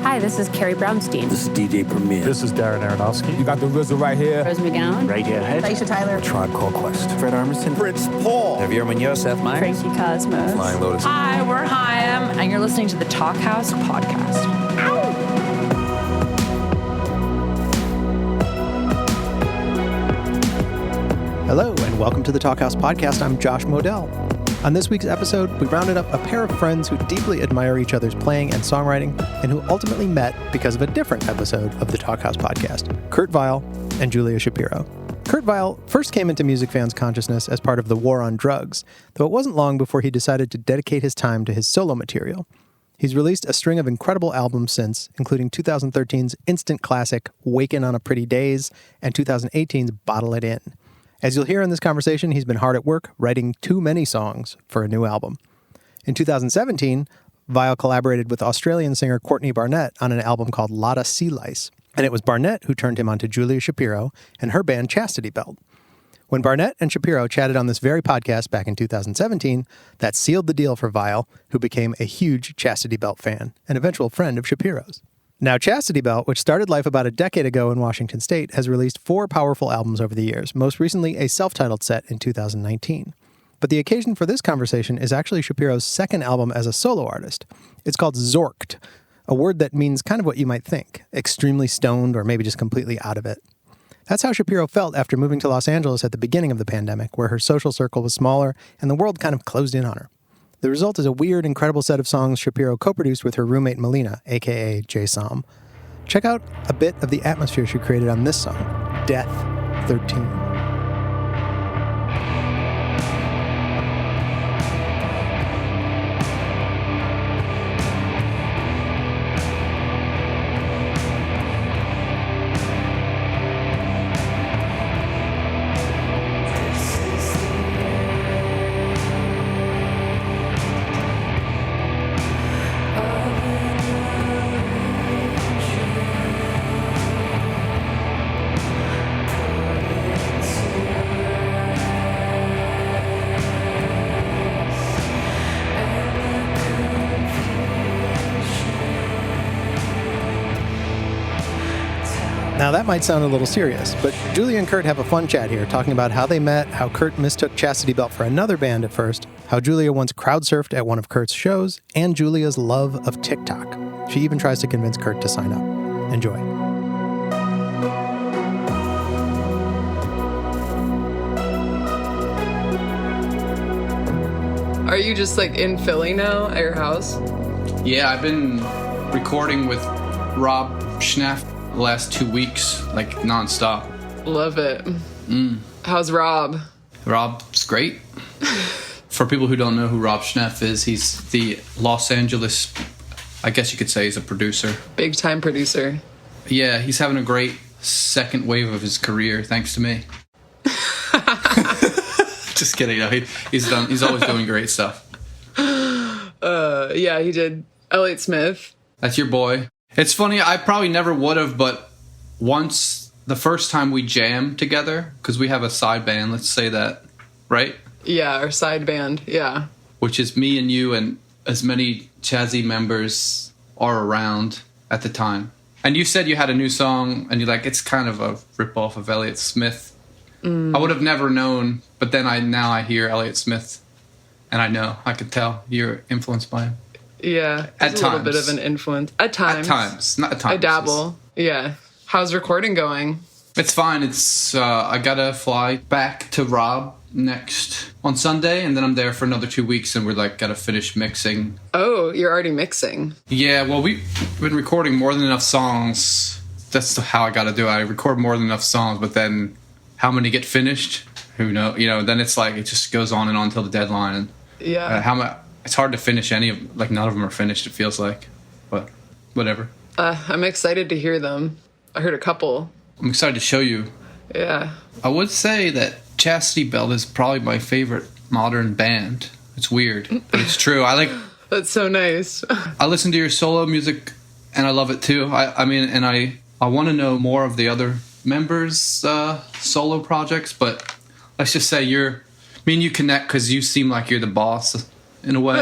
Hi, this is Carrie Brownstein. This is DJ Premier. This is Darren Aronofsky. You got the RZA right here. Rose McGowan. Radiohead. Aisha Tyler. Tribe Called Quest. Fred Armisen. Prince Paul. Javier Munoz. Seth Meyers. Frankie Cosmos. Flying Lotus. Hi, we're Chaim, and you're listening to the Talkhouse Podcast. Hello, and welcome to the Talkhouse Podcast. I'm Josh Modell. On this week's episode, we rounded up a pair of friends who deeply admire each other's playing and songwriting, and who ultimately met because of a different episode of the Talkhouse Podcast, Vile and Julia Shapiro. Vile first came into music fans' consciousness as part of the war on drugs, though it wasn't long before he decided to dedicate his time to his solo material. He's released a string of incredible albums since, including 2013's instant classic Wakin on a Pretty Daze and 2018's Bottle It In. As you'll hear in this conversation, he's been hard at work writing too many songs for a new album. In 2017, Vile collaborated with Australian singer Courtney Barnett on an album called Lotta Sea Lice, and it was Barnett who turned him onto Julia Shapiro and her band Chastity Belt. When Barnett and Shapiro chatted on this very podcast back in 2017, that sealed the deal for Vile, who became a huge Chastity Belt fan, an eventual friend of Shapiro's. Now, Chastity Belt, which started life about a decade ago in Washington State, has released 4 powerful albums over the years, most recently a self-titled set in 2019. But the occasion for this conversation is actually Shapiro's second album as a solo artist. It's called Zorked, a word that means kind of what you might think, extremely stoned or maybe just completely out of it. That's how Shapiro felt after moving to Los Angeles at the beginning of the pandemic, where her social circle was smaller and the world kind of closed in on her. The result is a weird, incredible set of songs Shapiro co-produced with her roommate Melina, a.k.a. J. Som. Check out a bit of the atmosphere she created on this song, Death 13. Now that might sound a little serious, but Julia and Kurt have a fun chat here, talking about how they met, how Kurt mistook Chastity Belt for another band at first, how Julia once crowd surfed at one of Kurt's shows, and Julia's love of TikTok. She even tries to convince Kurt to sign up. Enjoy. Are you just like in Philly now at your house? Yeah, I've been recording with Rob Schneff the last 2 weeks, like nonstop. Love it. How's Rob? Rob's great. For people who don't know who Rob Schneff is, he's the Los Angeles, I guess you could say he's a producer. Big time producer. Yeah, he's having a great second wave of his career, thanks to me. Just kidding. No, he's always doing great stuff. Yeah, he did Elliott Smith. That's your boy. It's funny, I probably never would have, but once, the first time we jammed together, because we have a side band, let's say that, right? Yeah, our side band, yeah. Which is me and you and as many Chazzy members are around at the time. And you said you had a new song, and you're like, it's kind of a ripoff of Elliott Smith. I would have never known, but then now I hear Elliott Smith, and I can tell you're influenced by him. Yeah, at times. A little bit of an influence. At times. At times, not at times. I dabble, yeah. How's recording going? It's fine. I gotta fly back to Rob next on Sunday, and then I'm there for another 2 weeks, and we're gotta finish mixing. Oh, you're already mixing? Yeah, well, we've been recording more than enough songs. That's how I gotta do it. I record more than enough songs, but then how many get finished? Who knows? Then it's it just goes on and on until the deadline. And yeah. It's hard to finish any of, none of them are finished, it feels like. But whatever. I'm excited to hear them. I heard a couple. I'm excited to show you. Yeah. I would say that Chastity Belt is probably my favorite modern band. It's weird, but it's true. That's so nice. I listen to your solo music, and I love it too. I want to know more of the other members' solo projects, but let's just say me and you connect because you seem like you're the boss in a way,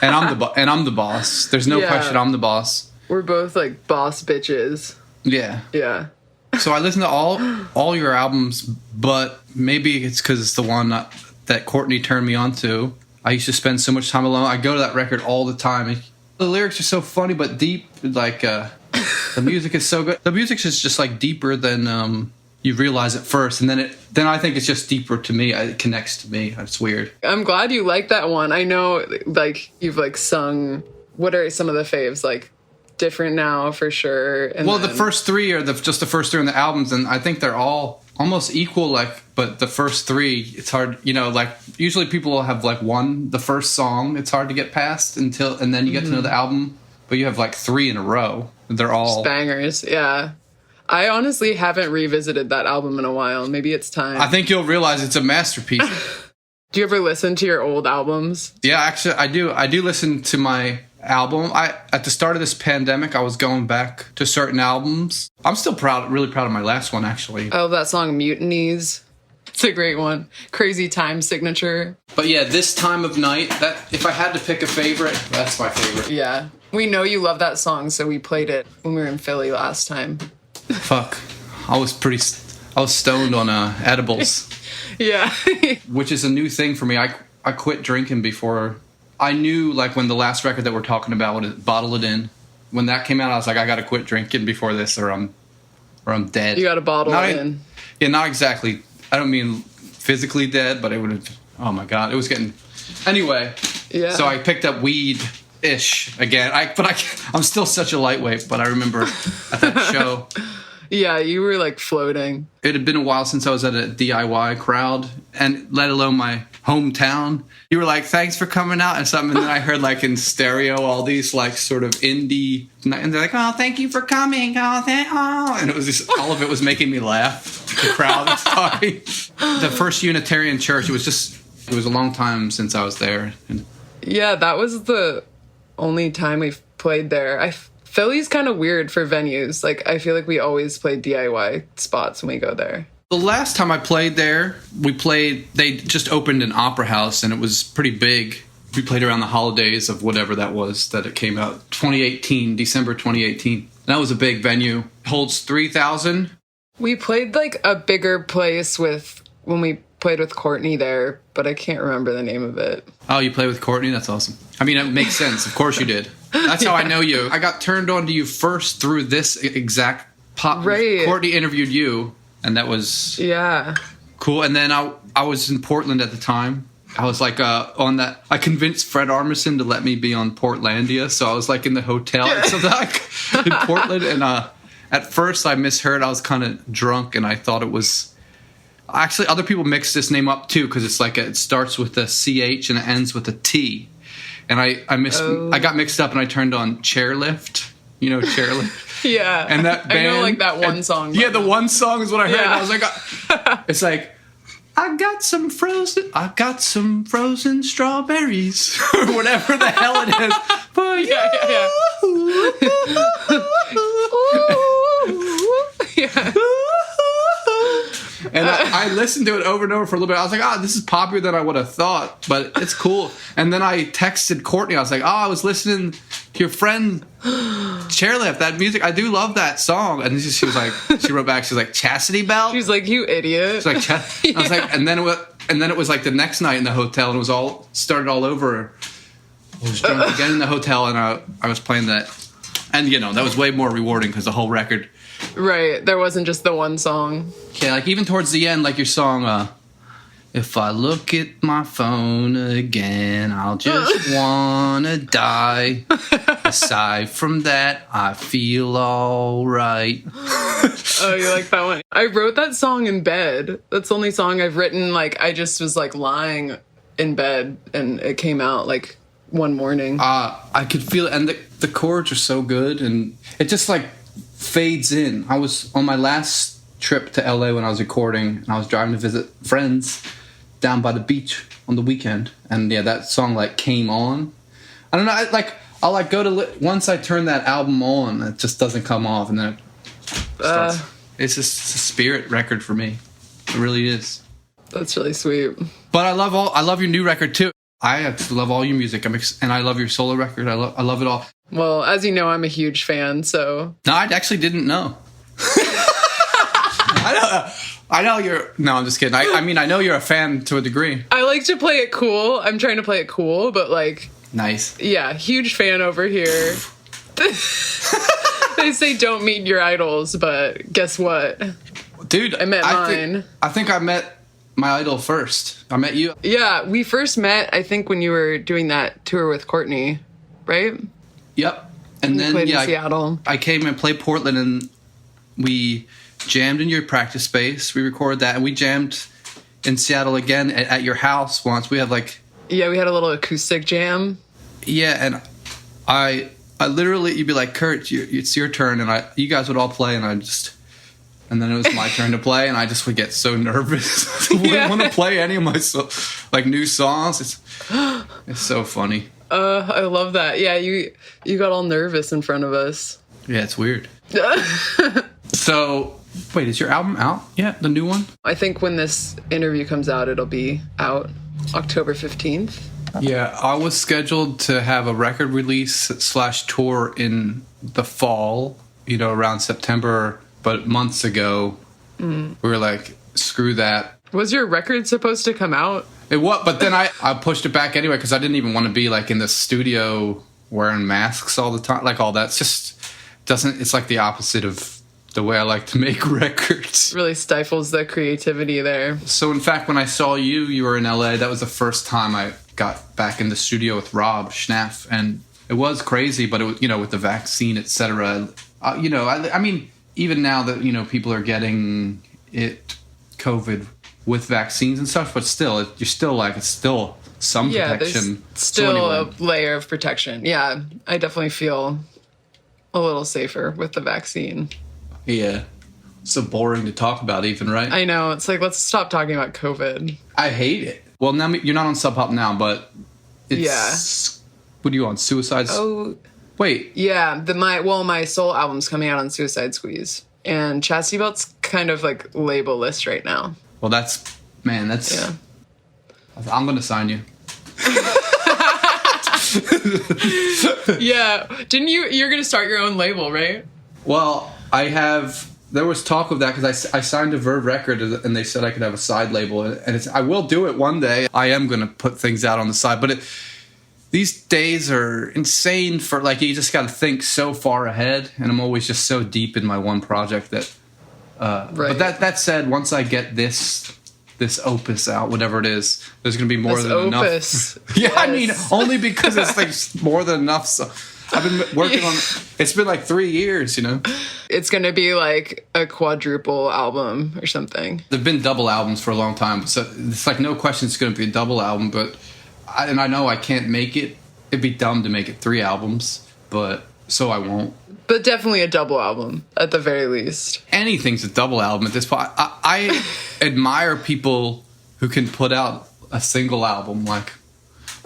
and I'm the boss. There's no question I'm the boss. We're both like boss bitches. Yeah. Yeah. So I listen to all your albums, but maybe it's because it's the one that Courtney turned me on to. I used to spend so much time alone. I go to that record all the time. The lyrics are so funny but deep. Like the music is so good. The music is just like deeper than you realize at first, and then I think it's just deeper to me. It connects to me. It's weird. I'm glad you like that one. I know, like, you've like sung. What are some of the faves? Like, Different Now for sure. And the first three are just the first three on the albums, and I think they're all almost equal. Like, but the first three, it's hard. You know, like usually people will have like the first song. It's hard to get past and then you get to know the album. But you have like three in a row. They're all just bangers. Yeah. I honestly haven't revisited that album in a while. Maybe it's time. I think you'll realize it's a masterpiece. Do you ever listen to your old albums? Yeah, actually, I do. I do listen to my album. At the start of this pandemic, I was going back to certain albums. I'm still really proud of my last one, actually. Oh, that song Mutinies. It's a great one. Crazy Time Signature. But yeah, This Time of Night, that if I had to pick a favorite, that's my favorite. Yeah. We know you love that song, so we played it when we were in Philly last time. Fuck. I was stoned on edibles. Yeah. Which is a new thing for me. I quit drinking before. I knew, like, when the last record that we're talking about, Bottle It In, when that came out, I was like, I gotta quit drinking before this or I'm dead. You gotta bottle it in. Yeah, not exactly. I don't mean physically dead, but it would have, oh my God, it was getting, anyway. Yeah. So I picked up weed-ish again. I'm still such a lightweight, but I remember at that show. Yeah, you were like floating. It had been a while since I was at a DIY crowd, and let alone my hometown. You were like, thanks for coming out and something. And then I heard like in stereo all these like sort of indie, and they're like, oh, thank you for coming. Oh, and it was just, all of it was making me laugh. The crowd was talking. The First Unitarian Church, it was a long time since I was there. Yeah, that was the only time we played there. Philly's kind of weird for venues. Like, I feel like we always play DIY spots when we go there. The last time I played there, they just opened an opera house, and it was pretty big. We played around the holidays of whatever that was that it came out. December 2018. And that was a big venue. It holds 3,000. We played like a bigger place when we played with Courtney there, but I can't remember the name of it. Oh, you played with Courtney? That's awesome. I mean, it makes sense. Of course you did. That's how I know you. I got turned on to you first through this exact pop. Right. Courtney interviewed you, and that was cool. And then I was in Portland at the time. I was like on that. I convinced Fred Armisen to let me be on Portlandia, so I was like in the hotel in Portland. And at first I misheard. I was kind of drunk, and I thought it was. Actually, other people mix this name up too because it's like it starts with a CH and it ends with a T. And I got mixed up and I turned on Chairlift. You know Chairlift? Yeah. And that band, I know like that one song. Yeah, the one song is what I heard. Yeah. I was like, it's like, I got some frozen strawberries or whatever the hell it is. For you. Yeah. And I listened to it over and over for a little bit. I was like, this is poppier than I would have thought, but it's cool. And then I texted Courtney. I was like, I was listening to your friend Chairlift, that music. I do love that song. And she was like, she wrote back, she's like, Chastity Belt? She's like, you idiot. She's like, I was like, and then it was like the next night in the hotel, and it was started all over. I was drunk again in the hotel, and I was playing that. And, that was way more rewarding because the whole record. Right. There wasn't just the one song. Yeah, like even towards the end, like your song, if I look at my phone again, I'll just wanna die. Aside from that, I feel all right. Oh, you like that one? I wrote that song in bed. That's the only song I've written. Like, I just was like lying in bed and it came out like one morning. I could feel it. And the chords are so good and it just like fades in. I was on my last trip to LA when I was recording and I was driving to visit friends down by the beach on the weekend, and that song like came on. I don't know, I'll like go to once I turn that album on, it just doesn't come off, and then it starts. It's just a spirit record for me. It really is. That's really sweet. But I love your new record too. I love all your music. And I love your solo record. I love it all. Well, as you know, I'm a huge fan, so... No, I actually didn't know. I know you're... No, I'm just kidding. I mean, I know you're a fan to a degree. I like to play it cool. I'm trying to play it cool, but like... Nice. Yeah, huge fan over here. They say don't meet your idols, but guess what? Dude, I met mine. I think I met my idol first. I met you. Yeah, we first met, I think, when you were doing that tour with Courtney, right? Yep. And then, played in Seattle. I came and played Portland, and we jammed in your practice space. We recorded that, and we jammed in Seattle again at your house once. We had like... Yeah, we had a little acoustic jam. Yeah, and I literally, you'd be like, Kurt, it's your turn, and you guys would all play, and and then it was my turn to play, and I just would get so nervous. I wouldn't want to play any of my new songs. It's so funny. I love that. Yeah, you got all nervous in front of us. Yeah, it's weird. So, wait, is your album out yet? The new one? I think when this interview comes out, it'll be out October 15th. Yeah, I was scheduled to have a record release / tour in the fall, around September, but months ago, we were like, screw that. Was your record supposed to come out? It was, but then I pushed it back anyway because I didn't even want to be like in the studio wearing masks all the time, like all that. It's just it's like the opposite of the way I like to make records. Really stifles the creativity there. So in fact, when I saw you were in LA. That was the first time I got back in the studio with Rob Schnaff, and it was crazy, but it was, with the vaccine, etc. I mean, even now that, people are getting COVID with vaccines and stuff, but still, you're still like, it's still some protection. There's still a layer of protection. Yeah, I definitely feel a little safer with the vaccine. Yeah. So boring to talk about even, right? I know. It's like, let's stop talking about COVID. I hate it. Well, now you're not on Sub Pop now, but it's... Yeah. What are you on? Suicide... Oh. Wait. Yeah. My soul album's coming out on Suicide Squeeze. And Chastity Belt's kind of like label-less right now. Well, that's... Yeah. I'm going to sign you. Yeah. Didn't you're going to start your own label, right? Well, there was talk of that because I signed to Verve Record and they said I could have a side label, and I will do it one day. I am going to put things out on the side, but these days are insane for, like, you just got to think so far ahead, and I'm always just so deep in my one project that right. But that said, once I get this opus out, whatever it is, there's going to be more than enough. Yeah, yes. I mean, only because it's like more than enough. So I've been working on it's been like 3 years, It's going to be like a quadruple album or something. There've been double albums for a long time, so it's like no question it's going to be a double album, but I know I can't make it. It'd be dumb to make it 3 albums, but so I won't. But definitely a double album, at the very least. Anything's a double album at this point. I admire people who can put out a single album. Like,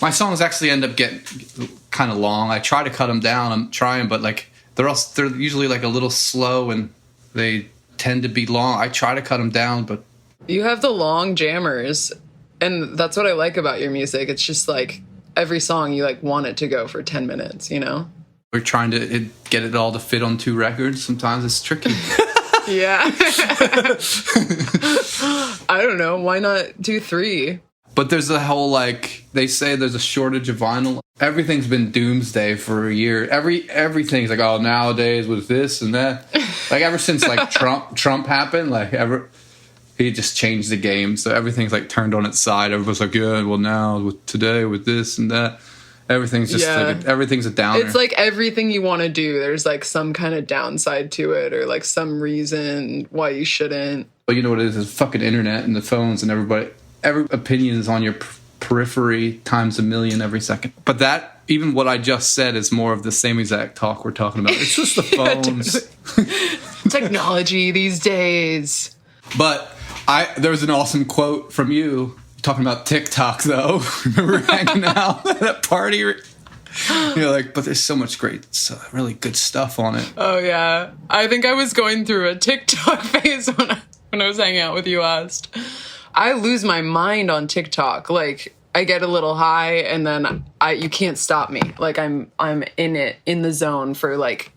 my songs actually end up getting kind of long. I try to cut them down. I'm trying, but like they're usually like a little slow, and they tend to be long. I try to cut them down, but... You have the long jammers, and that's what I like about your music. It's just like every song you like want it to go for 10 minutes, We're trying to get it all to fit on 2 records. Sometimes it's tricky. Yeah. I don't know. Why not do 3? But there's a whole, like, they say there's a shortage of vinyl. Everything's been doomsday for a year. Everything's like, oh, nowadays with this and that. Like, ever since, like, Trump happened, like, he just changed the game. So everything's, like, turned on its side. Everybody's like, yeah, well, now, today, with this and that. Everything's just like everything's a downer. It's like everything you want to do, there's like some kind of downside to it, or like some reason why you shouldn't. But you know what it is? It's fucking internet and the phones and everybody. Every opinion is on your periphery times a million every second. But that, even what I just said, is more of the same exact talk we're talking about. It's just the phones. Technology these days. But there was an awesome quote from you. Talking about TikTok, though. Remember hanging out at that party? You're like, but there's so much great, really good stuff on it. Oh, yeah. I think I was going through a TikTok phase when I was hanging out with you last. I lose my mind on TikTok. Like, I get a little high and then you can't stop me. Like I'm in the zone for like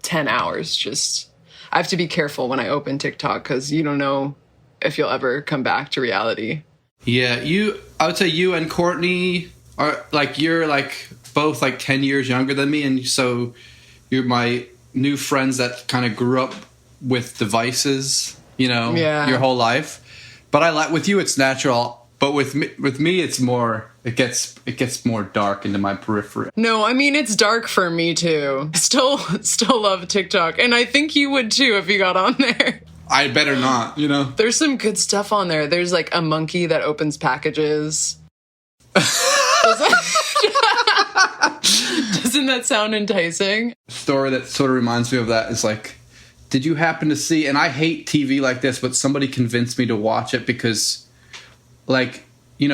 10 hours. Just, I have to be careful when I open TikTok because you don't know if you'll ever come back to reality. Yeah, I would say you and Courtney are like, you're like both like 10 years younger than me. And so you're my new friends that kind of grew up with devices, your whole life. But with you, it's natural. But with me, it's more. It gets more dark into my periphery. No, I mean it's dark for me too. Still love TikTok, and I think you would too if you got on there. I better not. There's some good stuff on there. There's like a monkey that opens packages. Doesn't that sound enticing? A story that sort of reminds me of that is like, did you happen to see? And I hate TV like this, but somebody convinced me to watch it because. Like,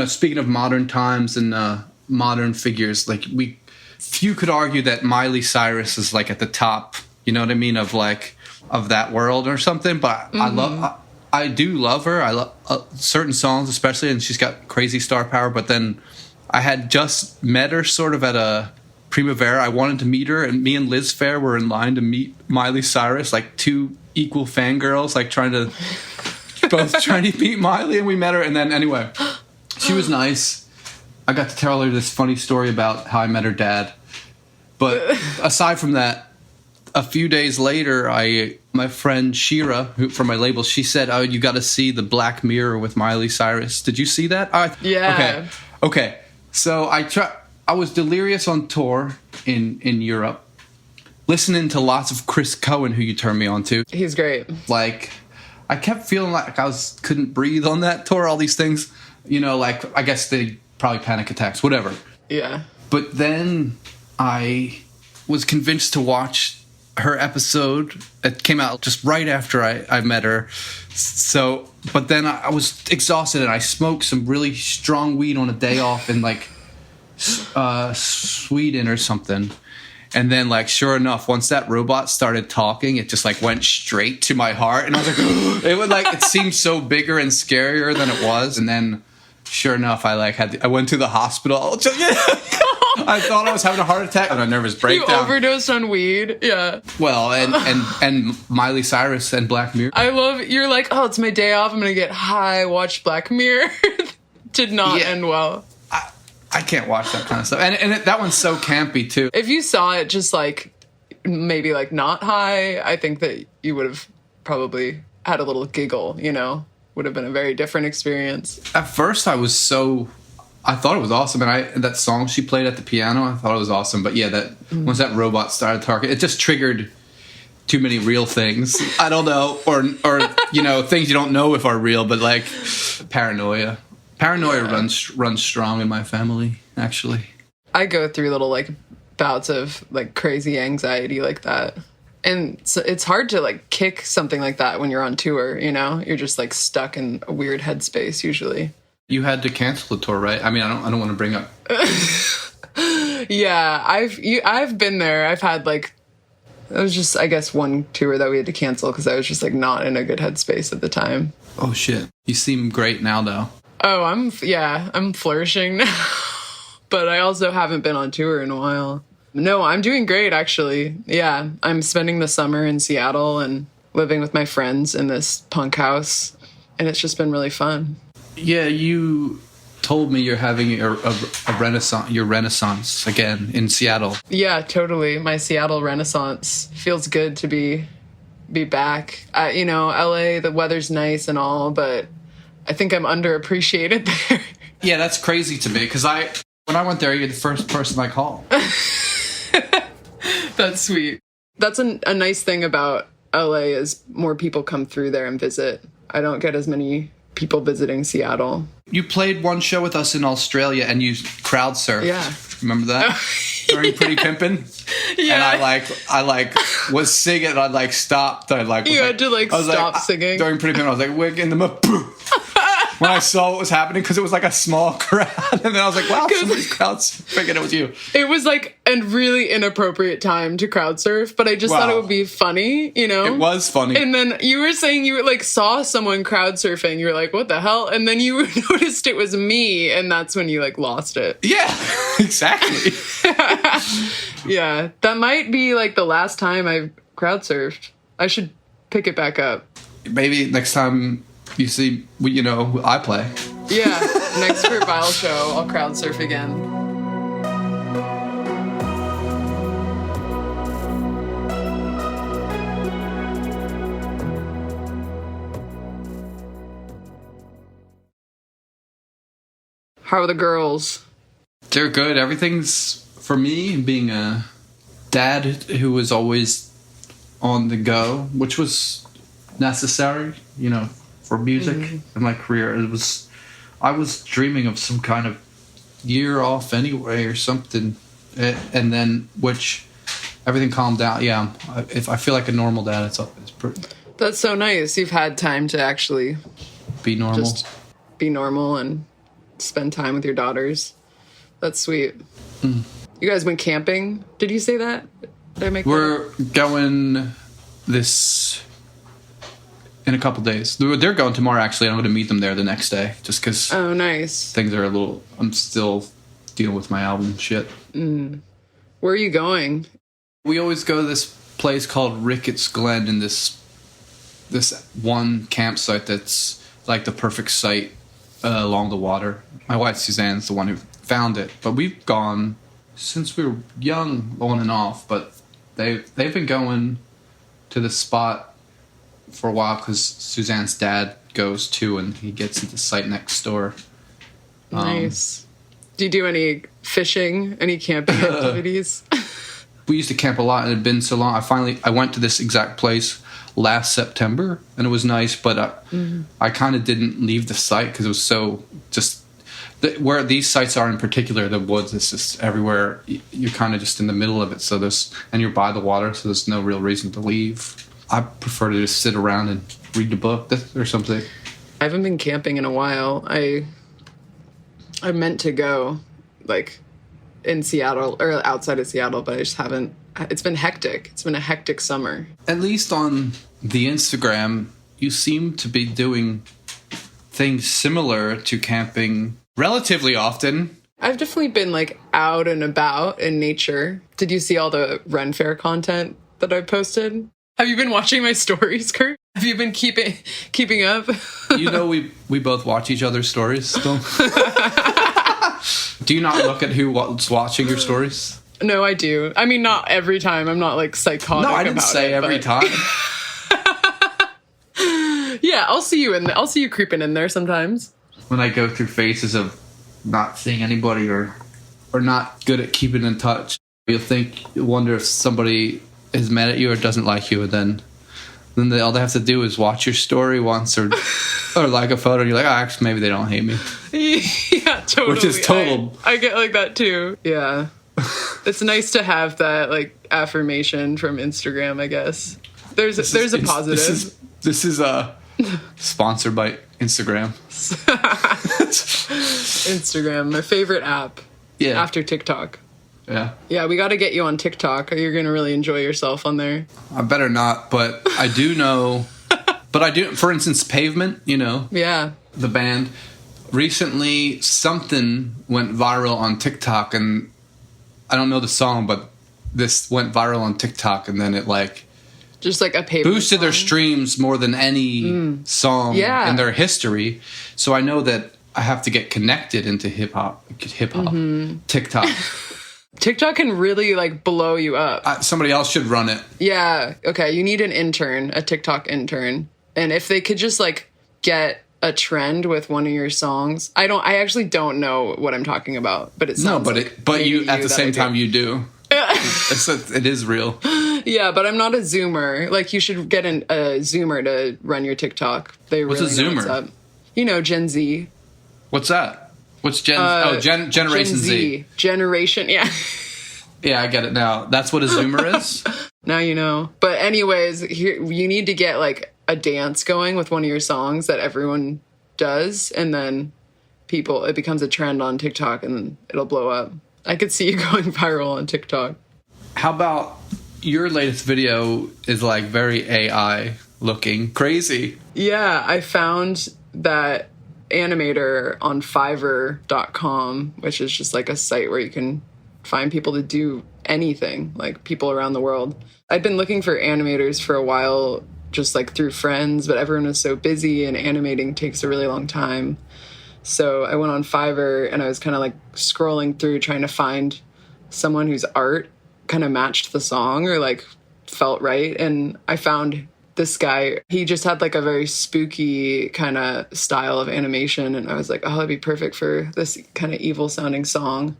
speaking of modern times and modern figures, like few could argue that Miley Cyrus is like at the top, you know what I mean, of that world or something. But I do love her. I love certain songs, especially, and she's got crazy star power. But then I had just met her sort of at a Primavera. I wanted to meet her, and me and Liz Fair were in line to meet Miley Cyrus, like two equal fangirls, like both trying to meet Miley, and we met her. And then anyway, she was nice. I got to tell her this funny story about how I met her dad. But aside from that, a few days later, my friend Shira, who from my label, she said, "Oh, you got to see the Black Mirror with Miley Cyrus." Did you see that? Yeah. Okay. So I was delirious on tour in Europe, listening to lots of Chris Cohen, who you turned me on to. He's great. Like, I kept feeling like I couldn't breathe on that tour, all these things. Like, I guess they probably panic attacks, whatever. Yeah. But then I was convinced to watch her episode. It came out just right after I met her. So, but then I was exhausted and I smoked some really strong weed on a day off in like Sweden or something. And then, like, sure enough, once that robot started talking, it just, like, went straight to my heart. And I was like, it seemed so bigger and scarier than it was. And then, sure enough, I went to the hospital. I thought I was having a heart attack and a nervous breakdown. You overdosed on weed? Yeah. Well, and Miley Cyrus and Black Mirror. I love, you're like, oh, it's my day off. I'm going to get high, watch Black Mirror. Did not end well. I can't watch that kind of stuff. And that one's so campy, too. If you saw it just, like, maybe, like, not high, I think that you would have probably had a little giggle, Would have been a very different experience. At first, I thought it was awesome. And that song she played at the piano, I thought it was awesome. But, yeah, once that robot started talking, it just triggered too many real things. I don't know. Or things you don't know if are real, but, like, paranoia. Paranoia runs strong in my family, actually. I go through little, like, bouts of, like, crazy anxiety like that. And so it's hard to, like, kick something like that when you're on tour, You're just, like, stuck in a weird headspace, usually. You had to cancel the tour, right? I mean, I don't want to bring up... Yeah, I've been there. I've had, like... It was just, I guess, one tour that we had to cancel because I was just, like, not in a good headspace at the time. Oh, shit. You seem great now, though. Oh, I'm flourishing now. But I also haven't been on tour in a while. No, I'm doing great, actually. Yeah, I'm spending the summer in Seattle and living with my friends in this punk house. And it's just been really fun. Yeah, you told me you're having a renaissance, your renaissance again in Seattle. Yeah, totally. My Seattle renaissance. Feels good to be back. LA, the weather's nice and all, but... I think I'm underappreciated there. Yeah, that's crazy to me because when I went there, you're the first person I called. That's sweet. That's a nice thing about LA is more people come through there and visit. I don't get as many people visiting Seattle. You played one show with us in Australia and you crowd surfed. Yeah. Remember that? During Pretty Pimpin'? Yeah. And I was singing and I stopped. You had to stop singing. During Pretty Pimpin', I was like, Wakin' the when I saw what was happening, because it was like a small crowd. And then I was like, wow, somebody's crowd surfing, and it was you. It was like a really inappropriate time to crowd surf, but I just thought it would be funny, you know? It was funny. And then you were saying you like saw someone crowd surfing. You were like, what the hell? And then you noticed it was me, and that's when you like lost it. Yeah, exactly. Yeah, that might be like the last time I crowd surfed. I should pick it back up. Maybe next time you see, I play. Yeah, next for Vile show, I'll crowd surf again. How are the girls? They're good. Everything's, for me, being a dad who was always on the go, which was necessary, for music in my career. I was dreaming of some kind of year off anyway or something, and then which everything calmed down. Yeah, if I feel like a normal dad, it's pretty. That's so nice. You've had time to actually be normal. Just be normal and spend time with your daughters. That's sweet. You guys went camping? Did you say that? Did I make We're going this in a couple days. They're going tomorrow, actually. I'm going to meet them there the next day, just because. Oh, nice. Things are I'm still dealing with my album shit. Where are you going? We always go to this place called Ricketts Glen in this one campsite that's like the perfect site along the water. My wife Suzanne's the one who found it, but we've gone since we were young, on and off. But they've been going to the spot for a while because Suzanne's dad goes too, and he gets into the site next door. Nice. Do you do any fishing, any camping activities? We used to camp a lot, and it had been so long. I went to this exact place last September, and it was nice, but I kind of didn't leave the site because it was so just where these sites are in particular. The woods, it's just everywhere. You're kind of just in the middle of it, and you're by the water, so there's no real reason to leave. I prefer to just sit around and read the book or something. I haven't been camping in a while. I meant to go, like, in Seattle or outside of Seattle, but I just haven't. It's been hectic. It's been a hectic summer. At least on the Instagram, you seem to be doing things similar to camping relatively often. I've definitely been, like, out and about in nature. Did you see all the Ren Fair content that I posted? Have you been watching my stories, Kurt? Have you been keeping up? We both watch each other's stories still. Do you not look at who's watching your stories? No, I do. I mean, not every time. I'm not, like, psychotic about it. No, I didn't say every time. Yeah, I'll see you creeping in there sometimes. When I go through phases of not seeing anybody or not good at keeping in touch, you'll wonder if somebody is mad at you or doesn't like you, and then all they have to do is watch your story once or like a photo, and you're like, oh, actually, maybe they don't hate me. Yeah, totally. Which is total. I get like that too. Yeah. It's nice to have that, like, affirmation from Instagram, I guess. There's a positive. This is sponsored by Instagram. Instagram, my favorite app. Yeah. After TikTok. Yeah. Yeah, we got to get you on TikTok. You're going to really enjoy yourself on there. I better not, but I do know. But I do, for instance, Pavement, Yeah. The band. Recently, something went viral on TikTok, and I don't know the song, but this went viral on TikTok, and then it, like, just like a Pavement boosted song. their streams more than any song in their history. So I know that I have to get connected into hip-hop, TikTok. TikTok can really, like, blow you up. Somebody else should run it. Yeah. Okay. You need an intern, a TikTok intern. And if they could just, like, get a trend with one of your songs. I actually don't know what I'm talking about, but it sounds but you at the same time you do. It is real. Yeah, but I'm not a Zoomer. Like, you should get a Zoomer to run your TikTok. They What's really a know Zoomer? what's up. Gen Z. What's that? What's Generation Gen Z? Generation, yeah. Yeah, I get it now. That's what a Zoomer is? Now you know. But anyways, you need to get, like, a dance going with one of your songs that everyone does, and then it becomes a trend on TikTok, and it'll blow up. I could see you going viral on TikTok. How about your latest video is like very AI looking crazy? Yeah, I found that animator on Fiverr.com, which is just like a site where you can find people to do anything, like people around the world. I'd been looking for animators for a while, just like through friends, but everyone was so busy and animating takes a really long time. So I went on Fiverr and I was kind of like scrolling through trying to find someone whose art kind of matched the song or like felt right. And I found this guy. He just had like a very spooky kind of style of animation. And I was like, oh, that'd be perfect for this kind of evil sounding song.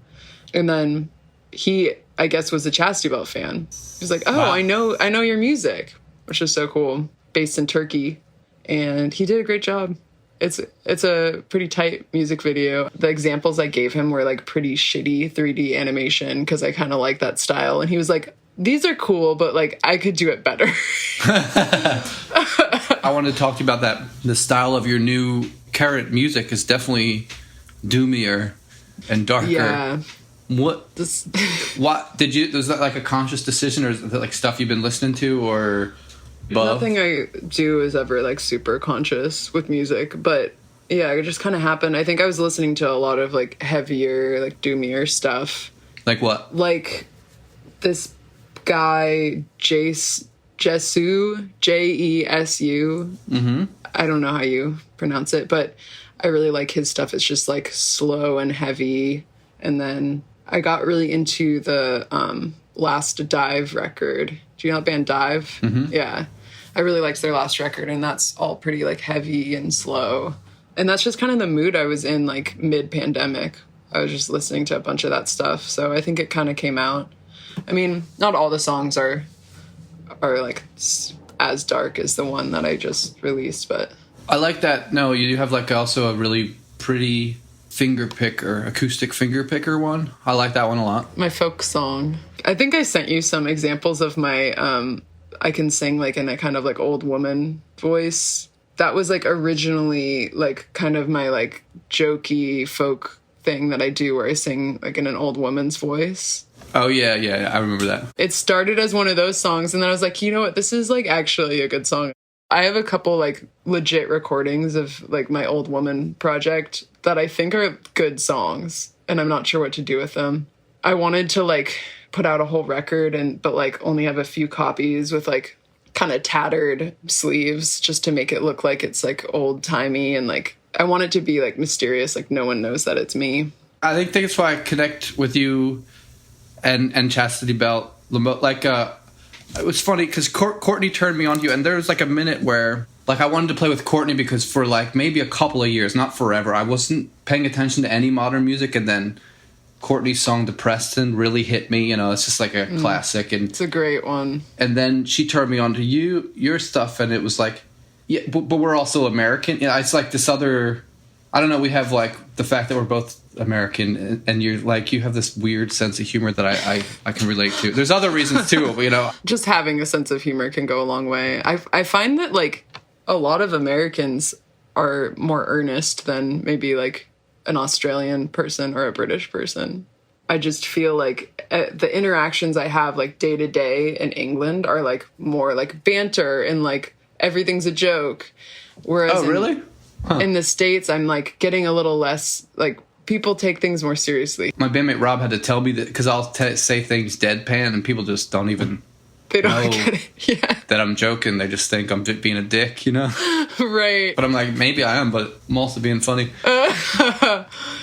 And then he, I guess, was a Chastity Belt fan. He was like, oh, wow. I know your music, which is so cool. Based in Turkey. And he did a great job. It's a pretty tight music video. The examples I gave him were like pretty shitty 3D animation because I kind of like that style. And he was like, these are cool, but like I could do it better. I wanted to talk to you about that. The style of your new current music is definitely doomier and darker. Yeah. What did you, was that like a conscious decision, or is it like stuff you've been listening to, or both? Nothing I do is ever like super conscious with music, but yeah, it just kind of happened. I think I was listening to a lot of like heavier, like doomier stuff. Like what? Like this guy, Jesu, Jesu. Mm-hmm. I don't know how you pronounce it, but I really like his stuff. It's just like slow and heavy. And then I got really into the last Dive record. Do you know that band Dive? Mm-hmm. Yeah. I really liked their last record, and that's all pretty like heavy and slow. And that's just kind of the mood I was in like mid-pandemic. I was just listening to a bunch of that stuff. So I think it kind of came out. I mean, not all the songs are like as dark as the one that I just released, but I like that. No, you do have like also a really pretty acoustic finger picker one. I like that one a lot. My folk song. I think I sent you some examples of my I can sing like in a kind of like old woman voice. That was like originally like kind of my like jokey folk thing that I do where I sing like in an old woman's voice. Oh yeah, I remember that. It started as one of those songs, and then I was like, you know what, this is like actually a good song. I have a couple like legit recordings of like my old woman project that I think are good songs, and I'm not sure what to do with them. I wanted to like put out a whole record but like only have a few copies with like kind of tattered sleeves just to make it look like it's like old timey, and like I want it to be like mysterious, like no one knows that it's me. I think that's why I connect with you and Chastity Belt. Like it was funny because Courtney turned me on to you, and there was like a minute where like I wanted to play with Courtney because for like maybe a couple of years, not forever, I wasn't paying attention to any modern music, and then Courtney's song "Depreston" really hit me. You know, it's just like a classic, and it's a great one. And then she turned me on to your stuff, and it was like, yeah, but we're also American. Yeah, it's like this other. I don't know. We have like the fact that we're both American, and you're like you have this weird sense of humor that I can relate to. There's other reasons too, you know. Just having a sense of humor can go a long way. I find that like a lot of Americans are more earnest than maybe like an Australian person or a British person. I just feel like the interactions I have like day to day in England are like more like banter and like everything's a joke. Whereas really? Huh. In the States, I'm like getting a little less like people take things more seriously. My bandmate Rob had to tell me that because I'll say things deadpan and people just don't even they don't know get it. Yeah. That I'm joking. They just think I'm being a dick, you know? Right. But I'm like, maybe I am, but I'm also being funny.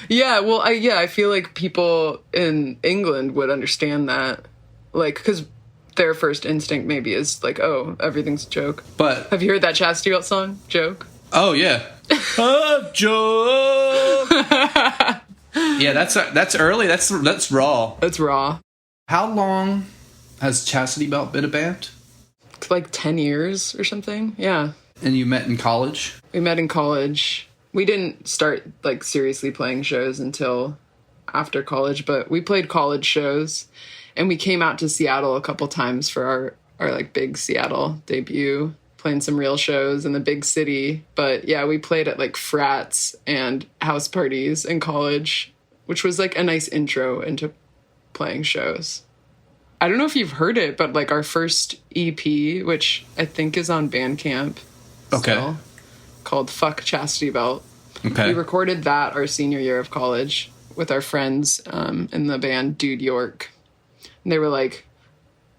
Yeah, well, I feel like people in England would understand that. Like, because their first instinct maybe is like, oh, everything's a joke. But have you heard that Chastity Belt song, Joke? Oh, yeah. Joke! Yeah, that's early. That's raw. That's raw. How long has Chastity Belt been a band? Like 10 years or something. Yeah. And you met in college? We met in college. We didn't start like seriously playing shows until after college, but we played college shows, and we came out to Seattle a couple times for our like big Seattle debut. playing some real shows in the big city. But yeah, we played at like frats and house parties in college, which was like a nice intro into playing shows. I don't know if you've heard it, but like our first EP, which I think is on Bandcamp, still, called Fuck Chastity Belt. Okay. We recorded that our senior year of college with our friends in the band Dude York. And they were like,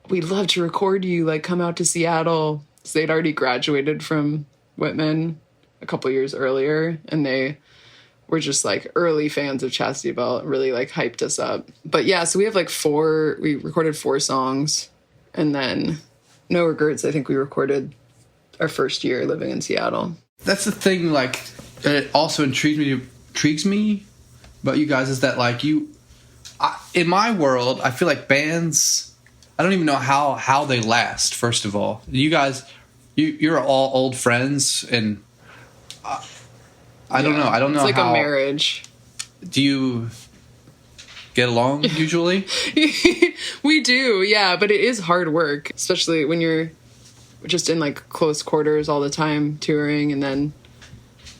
we'd love to record you, like come out to Seattle. So they'd already graduated from Whitman a couple years earlier, and they were just like early fans of Chastity Belt, really like hyped us up. But yeah, so we have like we recorded 4 songs, and then No Regrets, I think we recorded our first year living in Seattle. That's the thing, like, it also intrigues me about you guys is that, like, in my world, I feel like bands, I don't even know how they last, first of all. You guys, you're all old friends, and I don't know. I don't know it's like a marriage. Do you get along usually? We do, yeah, but it is hard work, especially when you're just in like close quarters all the time touring, and then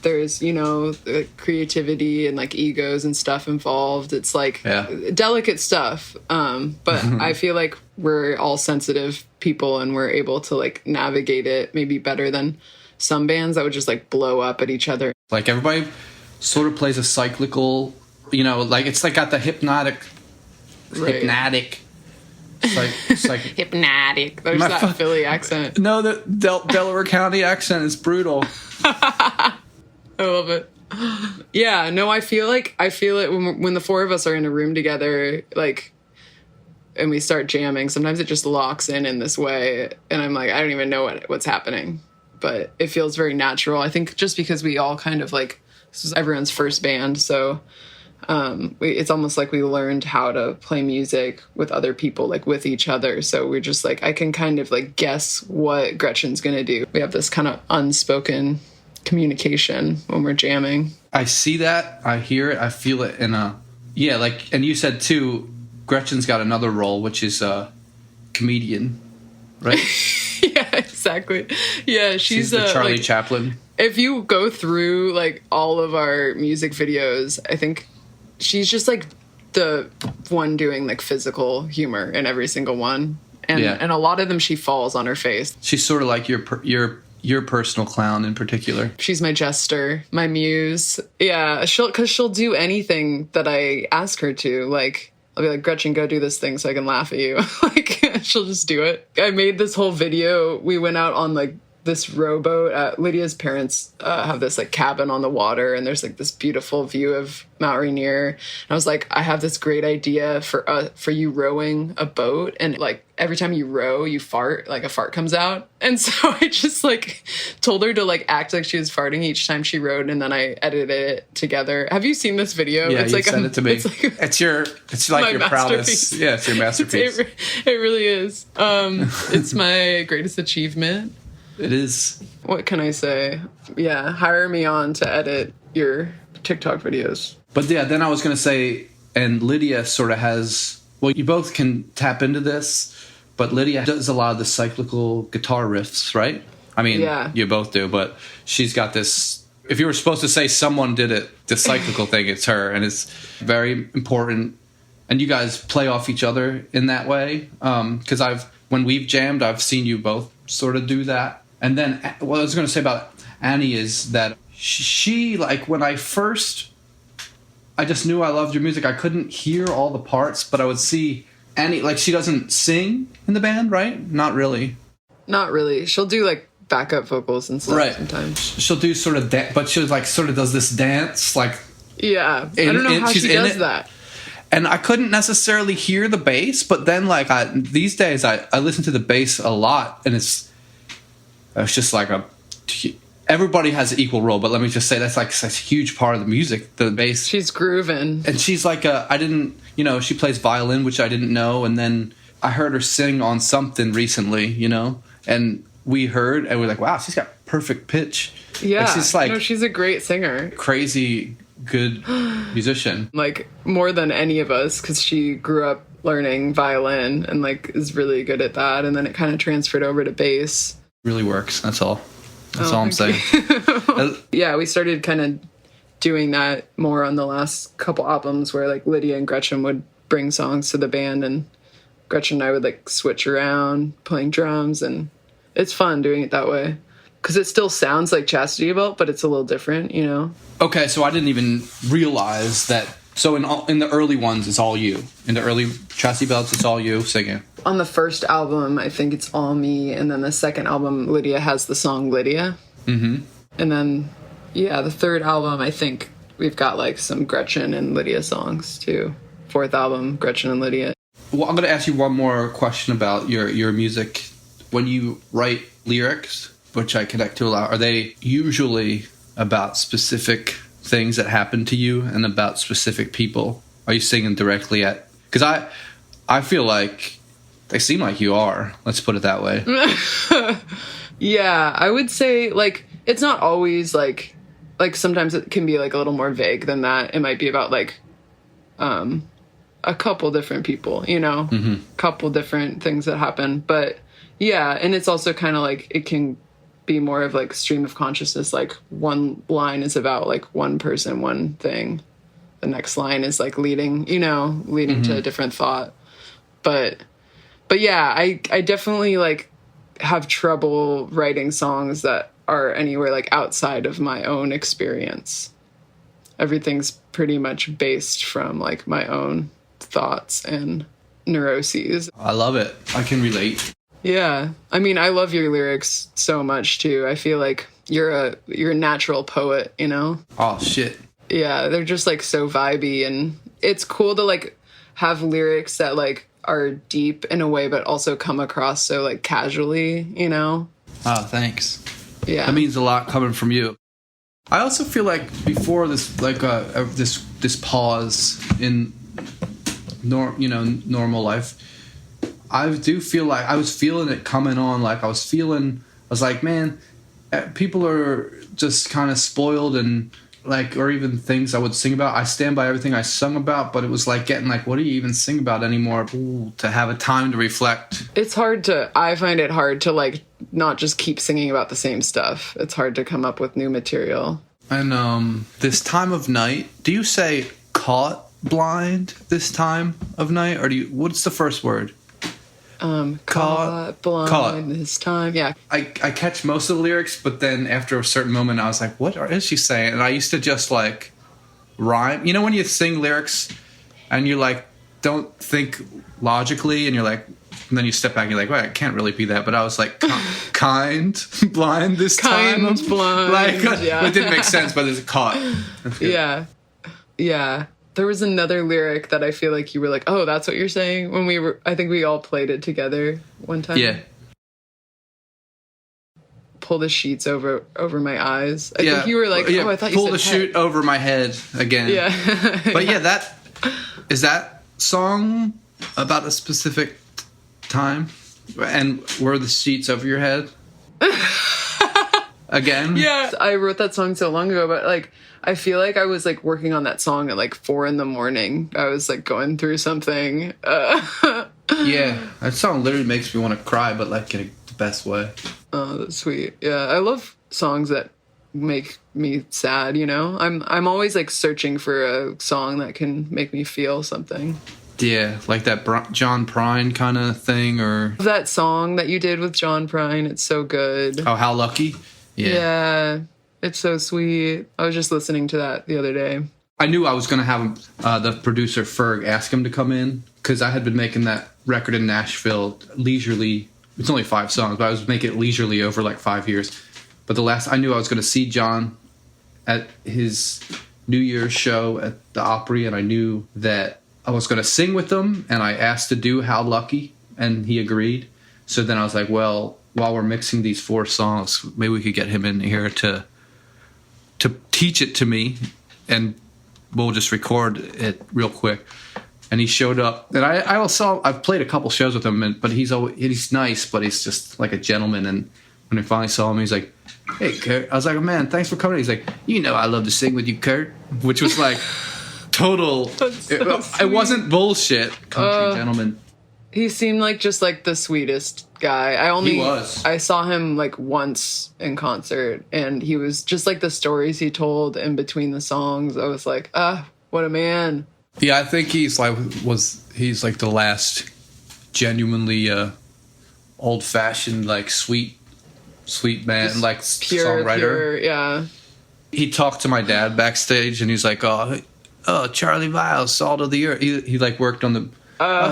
there's, you know, creativity and like egos and stuff involved. It's like delicate stuff. But I feel like we're all sensitive people, and we're able to like navigate it maybe better than some bands that would just like blow up at each other. Like everybody sort of plays a cyclical, you know, like it's like got the hypnotic. It's like hypnotic. There's that Philly accent. No, the Delaware County accent is brutal. I love it. Yeah, no, I feel it when the 4 of us are in a room together, like, and we start jamming. Sometimes it just locks in this way, and I'm like, I don't even know what's happening, but it feels very natural. I think just because we all kind of like, this was everyone's first band, so it's almost like we learned how to play music with other people, like with each other. So we're just like, I can kind of like guess what Gretchen's gonna do. We have this kind of unspoken communication when we're jamming. I see that. I hear it. I feel it like, and you said too, Gretchen's got another role, which is a comedian, right? Yeah, exactly. Yeah, she's the Charlie like, Chaplin. If you go through like all of our music videos, I think she's just like the one doing like physical humor in every single one, and a lot of them she falls on her face. She's sort of like your personal clown in particular. She's my jester, my muse. Yeah, she'll do anything that I ask her to. Like, I'll be like, Gretchen, go do this thing so I can laugh at you. Like, she'll just do it. I made this whole video. We went out on like this rowboat. Lydia's parents have this like cabin on the water, and there's like this beautiful view of Mount Rainier. And I was like, I have this great idea for you rowing a boat, and like every time you row, you fart, like a fart comes out. And so I just like told her to like act like she was farting each time she rowed, and then I edited it together. Have you seen this video? Yeah, it's you like sent it to me. It's like your proudest. Yeah, it's your masterpiece. It really is. It's my greatest achievement. It is. What can I say? Yeah, hire me on to edit your TikTok videos. But yeah, then I was going to say, and Lydia sort of has, well, you both can tap into this, but Lydia does a lot of the cyclical guitar riffs, right? I mean, you both do, but she's got this, if you were supposed to say someone did it, the cyclical thing, it's her, and it's very important. And you guys play off each other in that way. Because when we've jammed, I've seen you both sort of do that. And then what I was going to say about Annie is that she, like, when I just knew I loved your music. I couldn't hear all the parts, but I would see Annie, like, she doesn't sing in the band, right? Not really. Not really. She'll do, like, backup vocals and stuff sometimes. She'll do sort of, but she, like, sort of does this dance, like... Yeah. I don't know how she does that. And I couldn't necessarily hear the bass, but then, like, these days I listen to the bass a lot, and it's just like everybody has an equal role, but let me just say that's like such a huge part of the music, the bass. She's grooving. And she's like she plays violin, which I didn't know, and then I heard her sing on something recently, and we heard, and we're like, wow, she's got perfect pitch. Yeah. Like, she's like, she's a great singer. Crazy good musician. Like, more than any of us, because she grew up learning violin and like is really good at that, and then it kind of transferred over to bass. Really works. That's all. That's all I'm saying. Yeah, we started kind of doing that more on the last couple albums where like Lydia and Gretchen would bring songs to the band and Gretchen and I would like switch around playing drums, and it's fun doing it that way because it still sounds like Chastity Belt, but it's a little different, you know? Okay, so I didn't even realize that. So in the early ones, it's all you. In the early Chastity Belts, it's all you singing. On the first album, I think it's all me, and then the second album, Lydia has the song Lydia. Mm-hmm. And then, yeah, the third album, I think we've got like some Gretchen and Lydia songs too. Fourth album, Gretchen and Lydia. Well, I'm going to ask you one more question about your music. When you write lyrics, which I connect to a lot, are they usually about specific things that happen to you and about specific people? Are you singing directly at... Because I feel like they seem like you are. Let's put it that way. Yeah, I would say, like, it's not always, like sometimes it can be, like, a little more vague than that. It might be about, like, a couple different people, you know? Mm-hmm. Couple different things that happen. But, yeah, and it's also kind of, like, it can be more of, like, stream of consciousness. Like, one line is about, like, one person, one thing. The next line is, like, leading mm-hmm. to a different thought. But yeah, I definitely, like, have trouble writing songs that are anywhere like outside of my own experience. Everything's pretty much based from like my own thoughts and neuroses. I love it. I can relate. Yeah. I mean, I love your lyrics so much too. I feel like you're a natural poet, you know? Oh shit. Yeah, they're just like so vibey, and it's cool to like have lyrics that like are deep in a way, but also come across so like casually, you know? Oh, thanks. Yeah. That means a lot coming from you. I also feel like before this, like this pause in normal life, I do feel like I was feeling it coming on. Like I was like, man, people are just kind of spoiled and like, or even things I would sing about. I stand by everything I sung about, but it was like getting like, what do you even sing about anymore? Ooh, to have a time to reflect. I find it hard to like not just keep singing about the same stuff. It's hard to come up with new material. And this time of night, do you say caught blind this time of night? Or what's the first word? Caught blind this time. Yeah. I catch most of the lyrics, but then after a certain moment, I was like, what is she saying? And I used to just like rhyme. You know, when you sing lyrics and you like don't think logically and you're like, and then you step back and you're like, well, it can't really be that. But I was like, kind blind this time. Kind blind. Like, yeah. It didn't make sense, but it's caught. Yeah. Yeah. There was another lyric that I feel like you were like, oh, that's what you're saying? I think we all played it together one time. Yeah. Pull the sheets over my eyes. I think you were like, oh, I thought you said pull the sheet over my head again. Yeah. But yeah, is that song about a specific time? And were the sheets over your head? Again? Yeah. I wrote that song so long ago, but like, I feel like I was like working on that song at like 4 a.m. I was like going through something. Yeah, that song literally makes me want to cry, but like in the best way. Oh, that's sweet. Yeah, I love songs that make me sad, you know? I'm always like searching for a song that can make me feel something. Yeah, like that John Prine kind of thing, or... That song that you did with John Prine, it's so good. Oh, How Lucky? Yeah, it's so sweet. I was just listening to that the other day. I knew I was going to have the producer, Ferg, ask him to come in, because I had been making that record in Nashville leisurely. It's only 5 songs, but I was making it leisurely over like 5 years. But I knew I was going to see John at his New Year's show at the Opry, and I knew that I was going to sing with him, and I asked to do How Lucky, and he agreed. So then I was like, well, while we're mixing these 4 songs, maybe we could get him in here to teach it to me, and we'll just record it real quick. And he showed up, and I've played a couple shows with him, but he's nice, but he's just like a gentleman. And when I finally saw him, he's like, "Hey, Kurt." I was like, "Oh, man, thanks for coming." He's like, "You know I love to sing with you, Kurt," which was like total. It wasn't bullshit. Country gentleman. He seemed like just like the sweetest guy. He was. I saw him like once in concert, and he was just like the stories he told in between the songs. I was like, what a man. Yeah, I think he's like the last genuinely old-fashioned, like sweet man, just like songwriter. Pure, yeah. He talked to my dad backstage, and he's like, "Oh, Charlie Vile, salt of the earth." He like worked on the.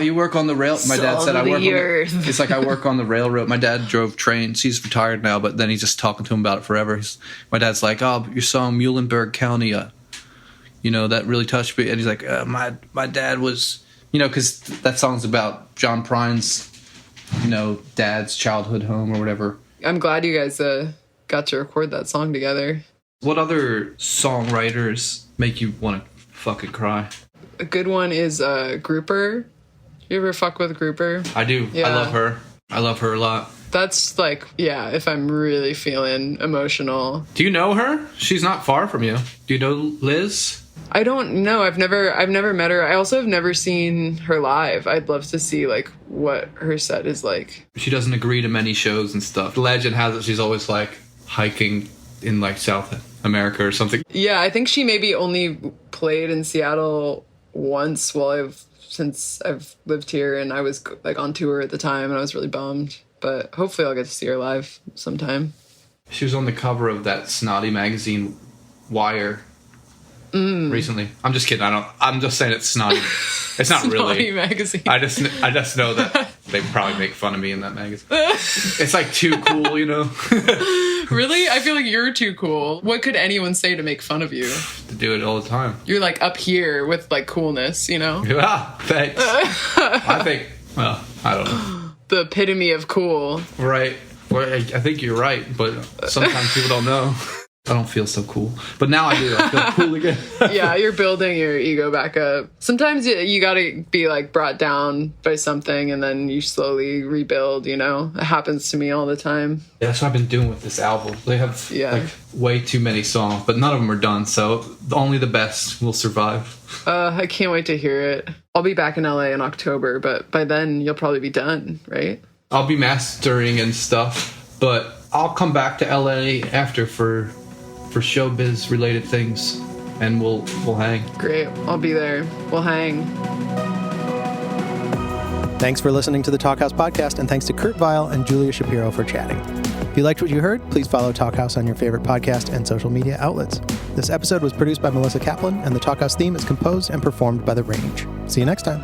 You work on the rail. My dad said, "I work on the earth." It's like I work on the railroad. My dad drove trains. He's retired now, but then he's just talking to him about it forever. My dad's like, "Oh, your song Muhlenberg County, that really touched me." And he's like, "My dad was, because that song's about John Prine's, dad's childhood home or whatever." I'm glad you guys got to record that song together. What other songwriters make you want to fucking cry? A good one is Grouper. You ever fuck with Grouper? I do. Yeah. I love her a lot. That's like, yeah, if I'm really feeling emotional. Do you know her? She's not far from you. Do you know Liz? I don't know. I've never met her. I also have never seen her live. I'd love to see like what her set is like. She doesn't agree to many shows and stuff. The legend has it she's always like hiking in like South America or something. Yeah, I think she maybe only played in Seattle once since I've lived here, and I was like on tour at the time, and I was really bummed. But hopefully I'll get to see her live sometime. She was on the cover of that snotty magazine Wire recently. I'm just kidding. I'm just saying it's snotty. It's not Snotty really magazine. I just know that they probably make fun of me in that magazine. It's like too cool, Really? I feel like you're too cool. What could anyone say to make fun of you? To do it all the time. You're like up here with like coolness, Yeah, thanks. I think, well, I don't know. The epitome of cool. Right. Well, I think you're right, but sometimes people don't know. I don't feel so cool. But now I do. I feel cool again. Yeah, you're building your ego back up. Sometimes you gotta be like brought down by something, and then you slowly rebuild, It happens to me all the time. Yeah, that's what I've been doing with this album. They have like way too many songs, but none of them are done, so only the best will survive. I can't wait to hear it. I'll be back in LA in October, but by then you'll probably be done, right? I'll be mastering and stuff, but I'll come back to LA after for showbiz related things, and we'll hang. Great. I'll be there. We'll hang. Thanks for listening to the Talkhouse Podcast, and thanks to Kurt Vile and Julia Shapiro for chatting. If you liked what you heard, please follow Talkhouse on your favorite podcast and social media outlets. This episode was produced by Melissa Kaplan, and the Talkhouse theme is composed and performed by The Range. See you next time.